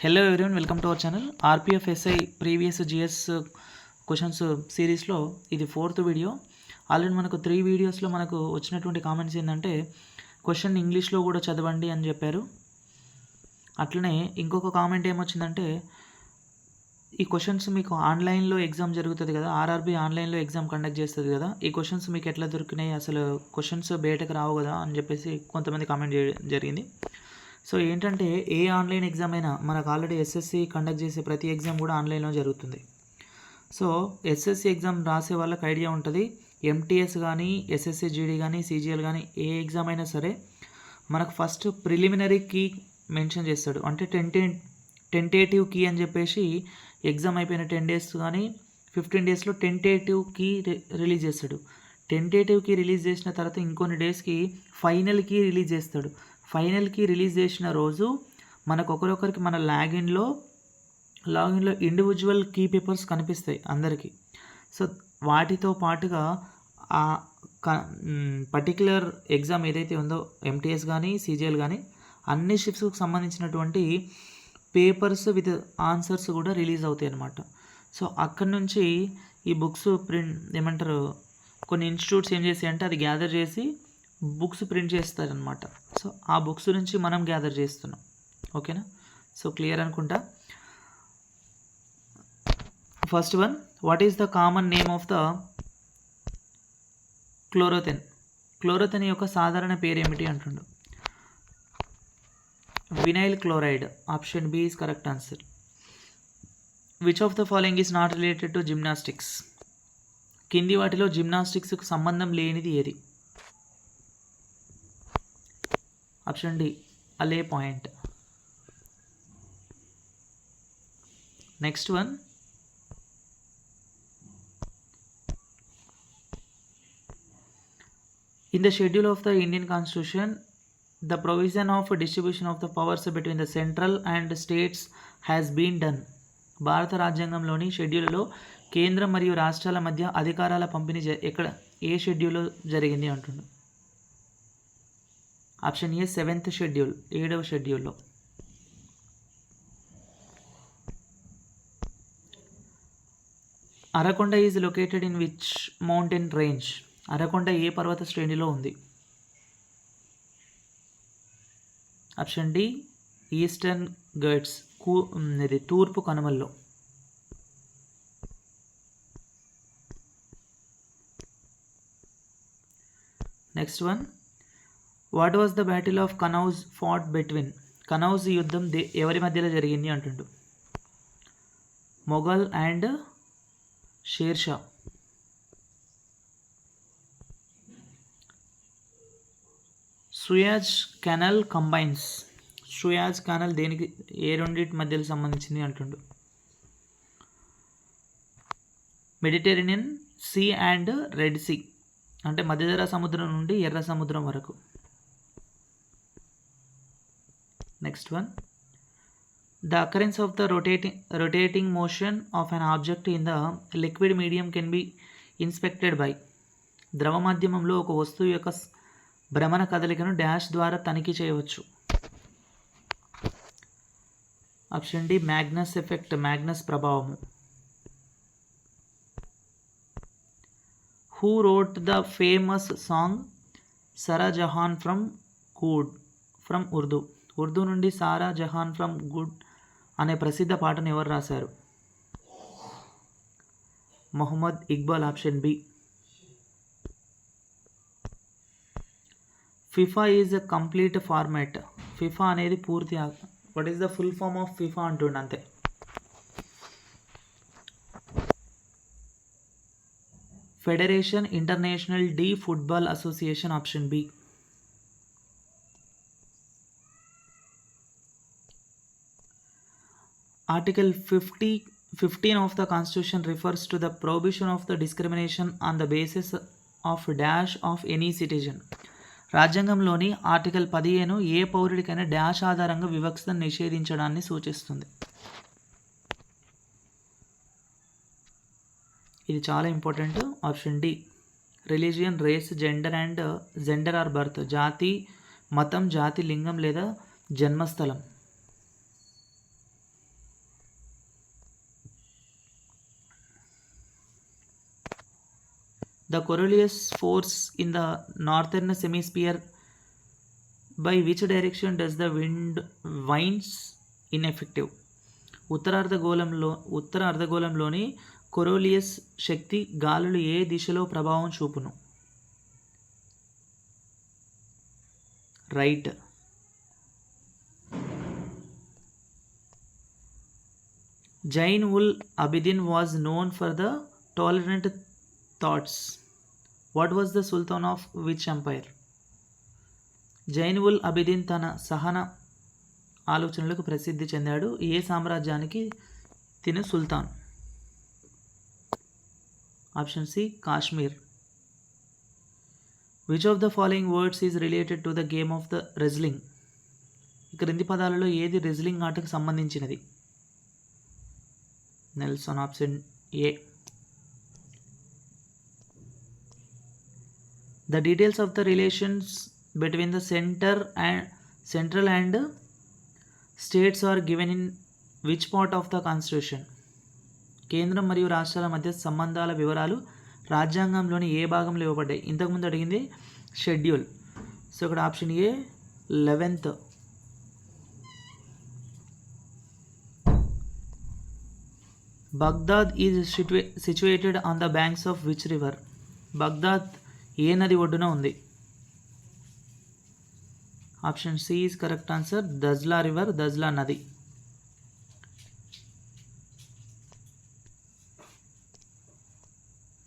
Hello everyone, welcome to our channel. RPF SI previous GS questions సిరీస్లో ఇది 4th video. Already మనకు 3 వీడియోస్లో మనకు వచ్చినటువంటి కామెంట్స్ ఏంటంటే క్వశ్చన్ ఇంగ్లీష్లో కూడా చదవండి అని చెప్పారు. అట్లనే ఇంకొక కామెంట్ ఏమొచ్చిందంటే ఈ క్వశ్చన్స్ మీకు ఆన్లైన్లో ఎగ్జామ్ జరుగుతుంది కదా, ఆర్ఆర్బీ ఆన్లైన్లో ఎగ్జామ్ కండక్ట్ చేస్తుంది కదా, ఈ క్వశ్చన్స్ మీకు ఎట్లా దొరికినాయి, అసలు క్వశ్చన్స్ బయటకు రావు కదా అని చెప్పేసి కొంతమంది కామెంట్ జరిగింది. సో ఏంటంటే ఏ ఆన్లైన్ ఎగ్జామ్ అయినా మనకు ఆల్రెడీ ఎస్ఎస్సి కండక్ట్ చేసే ప్రతి ఎగ్జామ్ కూడా ఆన్లైన్లో జరుగుతుంది. సో ఎస్ఎస్సి ఎగ్జామ్ రాసే వాళ్ళకి ఐడియా ఉంటుంది. ఎంటీఎస్ కానీ ఎస్ఎస్సి జీడీ కానీ సిజిఎల్ కానీ ఏ ఎగ్జామ్ అయినా సరే మనకు ఫస్ట్ ప్రిలిమినరీ కీ మెన్షన్ చేస్తాడు. అంటే టెంటేటివ్ కీ అని చెప్పేసి ఎగ్జామ్ అయిపోయిన 10 days కానీ 15 daysలో టెంటేటివ్ కీ రిలీజ్ చేస్తాడు. టెంటేటివ్ కీ రిలీజ్ చేసిన తర్వాత ఇంకొన్ని డేస్కి ఫైనల్ కీ రిలీజ్ చేస్తాడు. ఫైనల్ కీ రిలీజ్ చేసిన రోజు మనకు ఒకరొకరికి మన లాగిన్లో ఇండివిజువల్ కీ పేపర్స్ కనిపిస్తాయి అందరికీ. సో వాటితో పాటుగా ఆ పర్టిక్యులర్ ఎగ్జామ్ ఏదైతే ఉందో ఎంటీఎస్ కానీ సిజిఎల్ కానీ అన్ని షిఫ్ట్స్కి సంబంధించినటువంటి పేపర్స్ విత్ ఆన్సర్స్ కూడా రిలీజ్ అవుతాయి అన్నమాట. సో అక్కడి నుంచి ఈ బుక్స్ కొన్ని ఇన్స్టిట్యూట్స్ ఏం చేసి అంటే అది గ్యాదర్ చేసి బుక్స్ ప్రింట్ చేస్తారనమాట. సో ఆ బుక్స్ నుంచి మనం గ్యాదర్ చేస్తున్నాం. ఓకేనా? సో క్లియర్ అనుకుంటా. First one, what is the common name of the chlorothene? Chlorothene యొక్క సాధారణ పేరు ఏమిటి అంటుండు. Vinyl chloride. Option B is correct answer. Which of the following is not related to gymnastics? కింది వాటిలో జిమ్నాస్టిక్స్కు సంబంధం లేనిది ఏది? Option D, alley point. Next one, in the schedule of the Indian Constitution, the provision of distribution of the powers between the central and states has been done. భారత రాజ్యాంగంలోని షెడ్యూల్లో కేంద్రం మరియు రాష్ట్రాల మధ్య అధికారాల పంపిణీ ఏ షెడ్యూల్లో జరిగింది అంటుండు. ఆప్షన్ ఏ 7th షెడ్యూల్, 7వ షెడ్యూల్లో. Arakonda is located in which mountain range? Arakonda ఏ పర్వత శ్రేణిలో ఉంది? ఆప్షన్ డి, ఈస్టర్న్ ఘాట్స్, ఇది తూర్పు కనుమల్లో. Next one, what was the battle of Kannauj fought between? Kannauj యుద్ధం ఎవరి మధ్యలో జరిగింది అంటుండు. Mughal and Sher Shah. Suez canal combines. Suez canal దేనికి, ఏ రెండింటి మధ్యలో సంబంధించింది అంటుండు. Mediterranean sea and red sea, అంటే మధ్యధరా సముద్రం నుండి ఎర్ర సముద్రం వరకు. Next one, the occurrence of the rotating motion of an object in the liquid medium can be inspected by. ద్రవ మాధ్యమంలో ఒక వస్తువు యొక్క భ్రమణ కదలికను డాష్ ద్వారా తనిఖీ చేయవచ్చు. Option D, Magnus effect, Magnus ప్రభావము. Who wrote the famous song Saare Jahan from Urdu? Urdu నుండి సారా జహాన్ ఫ్రమ్ గుడ్ అనే ప్రసిద్ధ పాటను ఎవరు రాశారు? Mohammad Iqbal. Option B. FIFA is a complete format. FIFA అనేది పూర్తి. What is the full form of FIFA అంటుండ అంతే. Federation Internationale de Football Association. Option B. Article 15 of the Constitution refers to the prohibition of the discrimination on the basis of dash of any citizen. రాజ్యాంగంలోని article 15 ఏ పౌరుడికైనా dash ఆధారంగా వివక్షను నిషేధించడాన్ని సూచిస్తుంది. ఇది చాలా important. Option D, religion, race, gender or birth, జాతి, మతం, జాతి, లింగం లేదా జన్మస్థలం. The Coriolis force in the northern hemisphere, by which direction does the wind winds ineffective? ఉత్తర అర్ధగోళంలోని కొరోలియస్ శక్తి గాలులు ఏ దిశలో ప్రభావం చూపును? Right. Zain ul Abidin was known for the tolerant thoughts. What was the sultan of which empire? Zain ul Abidin తన సహన ఆలోచనలకు ప్రసిద్ధి చెందాడు. ఏ సామ్రాజ్యానికి తిను సుల్తాన్? Option C Kashmir. Which of the following words is related to the game of the wrestling? ఈ క్రింది పదాలలో ఏది రెజ్లింగ్ ఆటకు సంబంధించినది? Nelson. Option A. The details of the relations between the central and states are given in which part of the constitution? కేంద్రం మరియు రాష్ట్రాల మధ్య సంబంధాల వివరాలు రాజ్యాంగంలోని ఏ భాగంలో ఇవ్వబడ్డాయి? ఇంతకుముందు అడిగింది షెడ్యూల్. సో ఇక్కడ option A 11th. Baghdad is situated on the banks of which river? Baghdad ఏ నది ఒడ్డున ఉంది? Option C is correct answer. Dajla river, Dajla నది.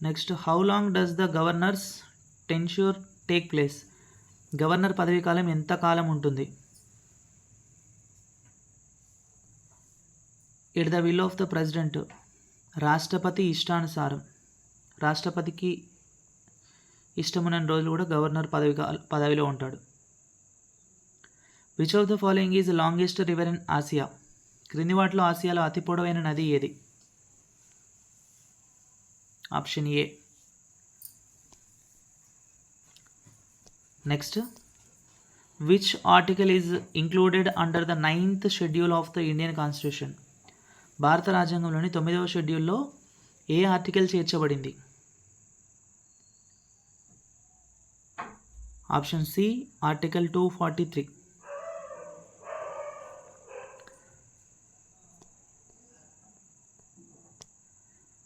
Next, how long does the governor's tenure take place? Governor పదవీ కాలం ఎంత కాలం ఉంటుంది? It the will of the president. రాష్ట్రపతి ఇష్టానుసారం. రాష్ట్రపతికి ఇష్టమైన రోజులు కూడా గవర్నర్ పదవిలో ఉంటాడు. Which of the following is longest river in Asia? క్రింది వాటిలో ఆసియాలో అతి పొడవైన నది ఏది? Option A. Next, which article is included under the 9th schedule of the Indian constitution? భారత రాజ్యాంగంలోని 9వ షెడ్యూల్లో ఏ ఆర్టికల్ చేర్చబడింది? Option C article 243.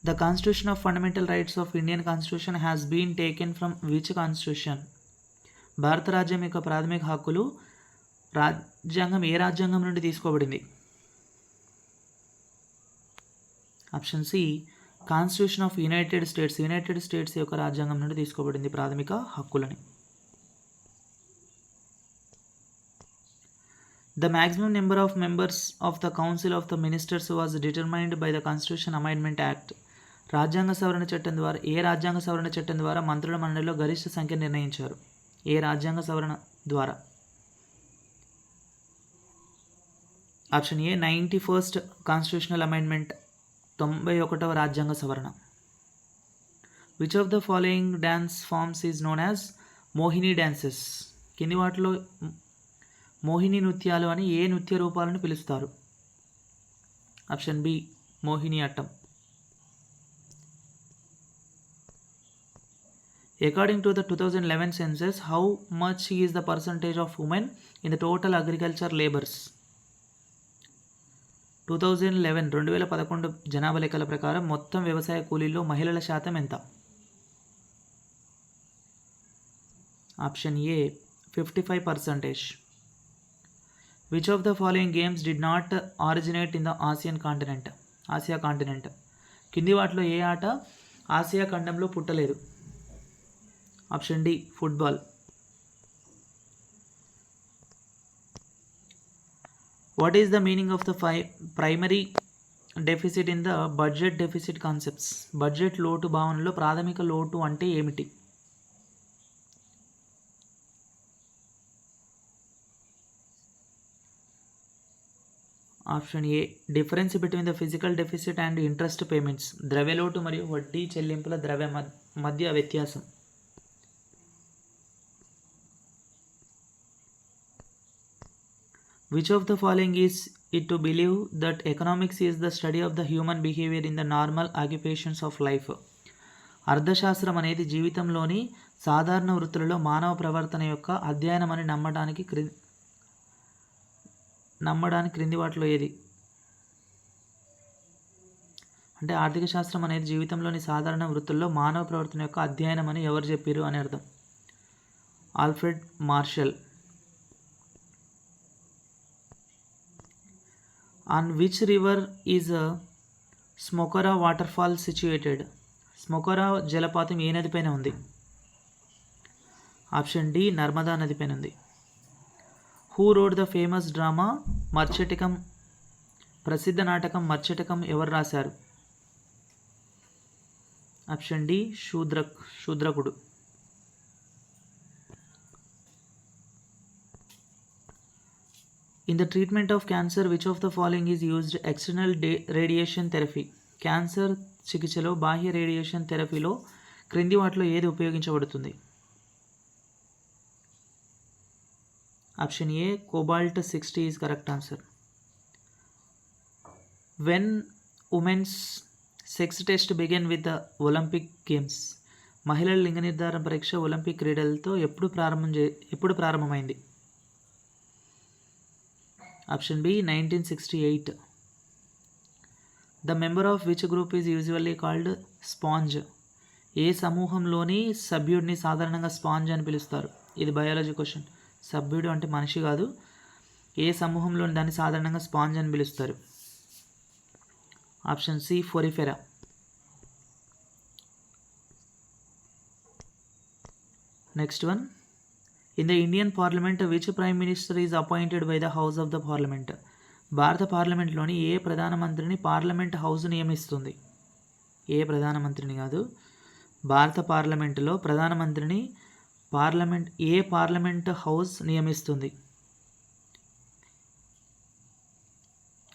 The Constitution of Fundamental Rights of Indian Constitution has been taken from which constitution? భారత రాజ్యం యొక్క ప్రాథమిక హక్కులు రాజ్యాంగం ఏ రాజ్యాంగం నుండి తీసుకోబడింది? Option C constitution of United States. United States యొక్క రాజ్యాంగం నుండి తీసుకోబడింది ప్రాథమిక హక్కులని. The maximum number of members of the Council of the Ministers was determined by the Constitution Amendment Act. రాజ్యాంగ సవరణ చట్టం ద్వారా ఏ రాజ్యాంగ సవరణ చట్టం ద్వారా మంత్రుల మండలిలో గరిష్ట సంఖ్య నిర్ణయించారు? ఏ రాజ్యాంగ సవరణ ద్వారా? Option A 91st constitutional amendment, 91వ రాజ్యాంగ సవరణ. Which of the following dance forms is known as Mohini dances? కింది వాటిలో మోహిని నృత్యాలు అని ఏ నృత్య రూపాలను పిలుస్తారు? Option B Mohiniyattam. According to the 2011 census, how much is the percentage of women in the total agriculture labours? 2011 జనాభా లెక్కల ప్రకారం మొత్తం వ్యవసాయ కూలీల్లో మహిళల శాతం ఎంత? Option A 55%. Which of the following games did not originate in the Asia continent? కింది వాటిలో ఏ ఆట ఆసియా ఖండంలో పుట్టలేదు? Option D football. What is the meaning of the primary deficit in the budget deficit concepts? Budget లోటు భావనలో ప్రాథమిక లోటు అంటే ఏమిటి? Option A difference between the physical deficit and interest payments. ద్రవ్యలోటు మరియు వడ్డీ చెల్లింపుల మధ్య వ్యత్యాసం. Which of the following is it to believe that economics is the study of the human behavior in the normal occupations of life? అర్థశాస్త్రం అనేది జీవితంలోని సాధారణ వృత్తులలో మానవ ప్రవర్తన యొక్క అధ్యయనం అని నమ్మడానికి క్రింది వాటిలో ఏది? అంటే ఆర్థిక శాస్త్రం అనేది జీవితంలోని సాధారణ వృత్తుల్లో మానవ ప్రవర్తన యొక్క అధ్యయనం అని ఎవరు చెప్పారు అని అర్థం. Alfred Marshall. On which river is Smokara waterfall situated? Smokara జలపాతం ఏ నదిపైన ఉంది? ఆప్షన్ డి నర్మదా నదిపైన ఉంది. Who wrote the famous drama Mrichchhakatikam? ప్రసిద్ధ నాటకం మర్చటికం ఎవరు రాశారు? ఆప్షన్ డి శూద్రకుడు. In the treatment of cancer which of the following is used? External radiation therapy. Cancer చికిత్సలో బాహ్య రేడియేషన్ థెరపీలో క్రింది వాటిలో ఏది ఉపయోగించబడుతుంది? ఆప్షన్ ఏ కోబాల్ట్-60 is correct answer. When women's sex test begin with the Olympic games? మహిళల లింగ నిర్ధారణ పరీక్ష ఒలింపిక్ క్రీడలతో ఎప్పుడు ప్రారంభమైంది? Option B 1968. The member of which group is usually called sponge? ఏ సమూహంలోని సభ్యుడిని సాధారణంగా స్పాంజ్ అని పిలుస్తారు? ఇది బయాలజీ క్వశ్చన్. సభ్యుడు అంటే మనిషి కాదు. ఏ సమూహంలోని దాన్ని సాధారణంగా స్పాంజ్ అని పిలుస్తారు? Option C Porifera. Next one. In the Indian parliament which prime minister is appointed by the house of the parliament? భారత పార్లమెంట్లోని ఏ ప్రధానమంత్రిని పార్లమెంట్ హౌస్ నియమిస్తుంది? ఏ ప్రధానమంత్రిని కాదు, భారత పార్లమెంటులో ప్రధానమంత్రిని పార్లమెంట్ హౌస్ నియమిస్తుంది?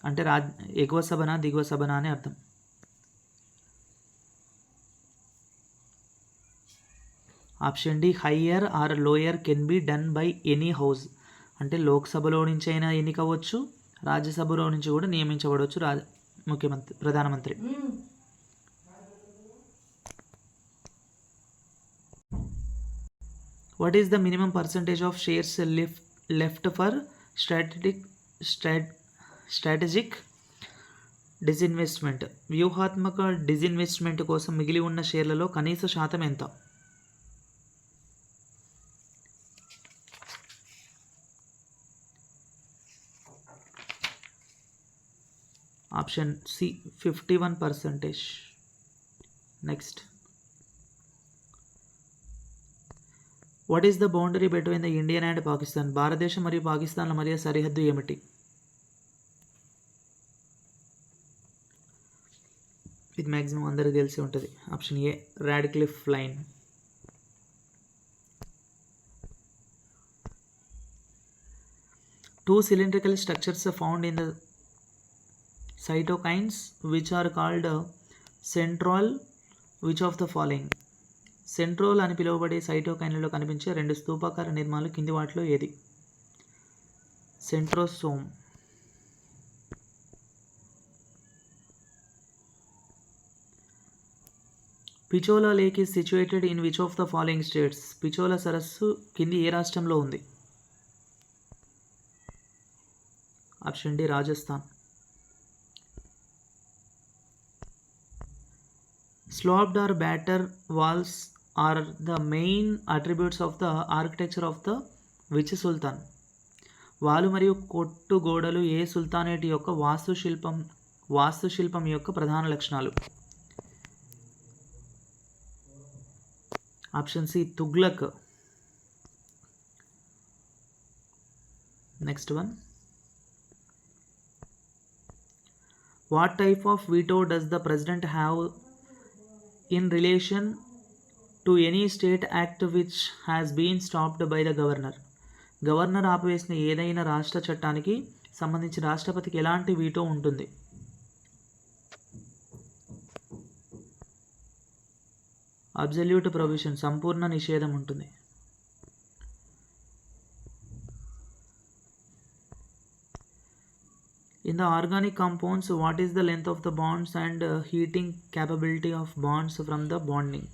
అంటే ఎగువ సభనా దిగువ సభనా అని అర్థం. Option D higher or lower can be done by any house. అంటే లోక్సభలో నుంచి అయినా ఎన్నికవచ్చు, రాజ్యసభలో నుంచి కూడా నియమించబడవచ్చు ప్రధానమంత్రి. What is the minimum percentage of shares left for strategic disinvestment? వ్యూహాత్మక డిజిన్వెస్ట్మెంట్ కోసం మిగిలి ఉన్న షేర్లలో కనీస శాతం ఎంత? ఆప్షన్ సి 51%. Next. What is the boundary between the Indian and Pakistan? భారతదేశం మరియు పాకిస్తాన్ల మధ్య సరిహద్దు ఏమిటి? ఇది మ్యాక్సిమం అందరికీ తెలిసి ఉంటుంది. Option A Radcliffe line. Two cylindrical structures are found in the cytokines which are called centrole. Which of the following? సెంట్రోల్ అని పిలువబడే సైటోకైన్లలో కనిపించే రెండు స్తూపాకార నిర్మాణాలు కింది వాటిలో ఏది? Centrosome. Pichola lake is situated in which of the following states? Pichola సరస్సు కింది ఏ రాష్ట్రంలో ఉంది? Option D Rajasthan. Sloped or batter walls are the main attributes of the architecture of the which sultan? వాలు మరియు కొట్టు గోడలు ఏ సుల్తానేట్ యొక్క వాస్తుశిల్పం యొక్క ప్రధాన లక్షణాలు? Option C Tughlaq. Next one. What type of veto does the president have in relation to any state act which has been stopped by the governor? Governor ఆపివేసిన ఏదైనా రాష్ట్ర చట్టానికి సంబంధించి రాష్ట్రపతికి ఎలాంటి వీటో ఉంటుంది? అబ్సల్యూట్ ప్రొవిజన్, సంపూర్ణ నిషేధం ఉంటుంది. In the organic compounds, what is the length of the bonds and heating capability of bonds from the bonding?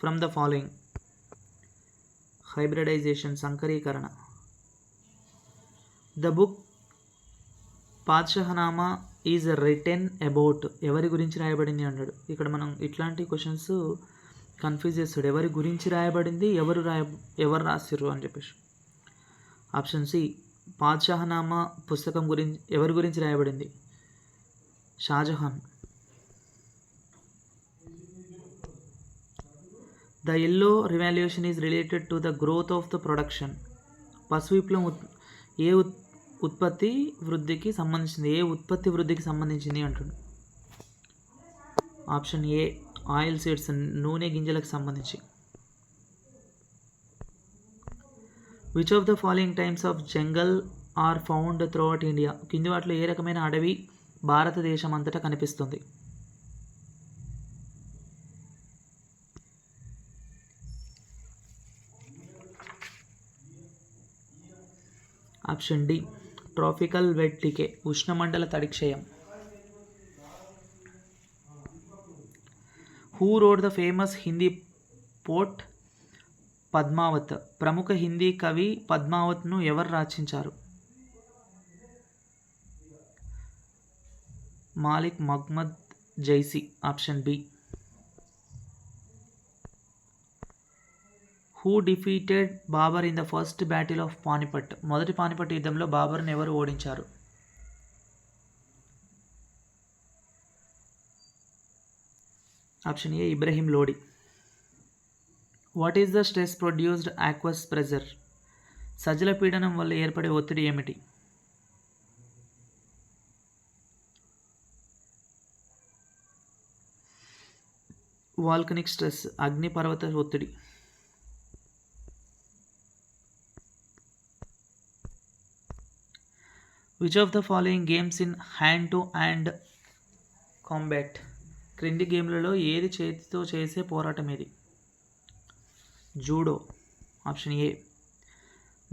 From the following? Hybridisation, సంకరీకరణ. The book Padshahnama is written about, ఎవరి గురించి రాయబడింది అన్నాడు. ఇక్కడ మనం ఇట్లాంటి క్వశ్చన్స్ కన్ఫ్యూజ్ చేస్తాడు. ఎవరి గురించి రాయబడింది, ఎవరు రాసిర్రు అని చెప్పేసి. ఆప్షన్ సి, పాద్షాహనామా పుస్తకం గురించి ఎవరి గురించి రాయబడింది? Shah Jahan. The yellow revolution is related to the growth of the production. పశు విప్లవం ఏ ఉత్పత్తి వృద్ధికి సంబంధించింది? ఏ ఉత్పత్తి వృద్ధికి సంబంధించింది అంటుంది. ఆప్షన్ ఏ, ఆయిల్ సీడ్స్, నూనె గింజలకు సంబంధించి. Which of the following types of jungle are found throughout India? కింది వాటిలో ఏ రకమైన అడవి భారతదేశం అంతటా కనిపిస్తుంది? Option D, tropical wet decay, ఉష్ణమండల తడిక్షయం. Who wrote the famous Hindi poet Padmavat? ప్రముఖ హిందీ కవి పద్మావత్ను ఎవరు రచించారు? Malik Muhammad Jayasi. Option B. Who defeated Babur in the first battle of Panipat? మొదటి పానిపట్ యుద్ధంలో బాబర్ను ఎవరు ఓడించారు? Option A, Ibrahim Lodi. What is the stress produced aqueous pressure? సజల పీడనం వల్ల ఏర్పడే ఒత్తిడి ఏమిటి? వాల్కనిక్ స్ట్రెస్, అగ్నిపర్వత ఒత్తిడి. Which of the following games in hand to hand combat? క్రింది గేమ్లలో ఏది చేతితో చేసే పోరాటం ఏది? Judo. Option A.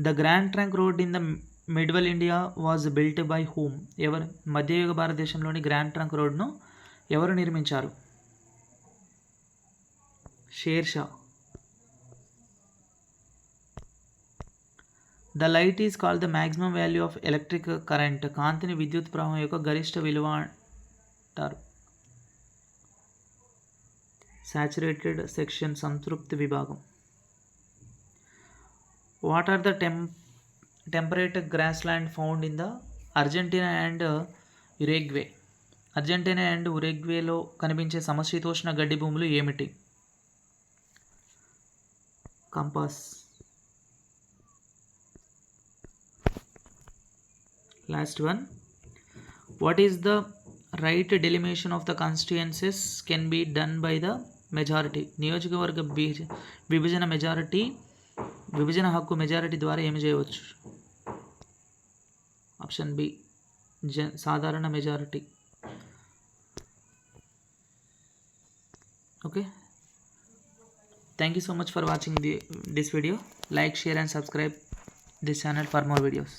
The grand trunk road in the మిడ్వల్ India was built by whom? ఎవరు? మధ్యయుగ భారతదేశంలోని గ్రాండ్ ట్రంక్ రోడ్ను ఎవరు నిర్మించారు? Sher Shah. The light is called the maximum value of electric current. కాంతిని విద్యుత్ ప్రవాహం యొక్క గరిష్ట విలువ అంటారు. సాచురేటెడ్ సెక్షన్, సంతృప్తి విభాగం. What are the temperate grassland found in the Argentina and Uruguay? Argentina and ఉరుగ్వేలో కనిపించే సమశీతోష్ణ గడ్డి భూములు ఏమిటి? Compass. Last one. What is the right delimitation of the constituencies can be done by the majority? నియోజకవర్గ విభజన హక్కు majority ద్వారా ఏమి చేయవచ్చు? ఆప్షన్ బి, సాధారణ మెజారిటీ. Okay, thank you so much for watching this video. Like, share and subscribe this channel for more videos.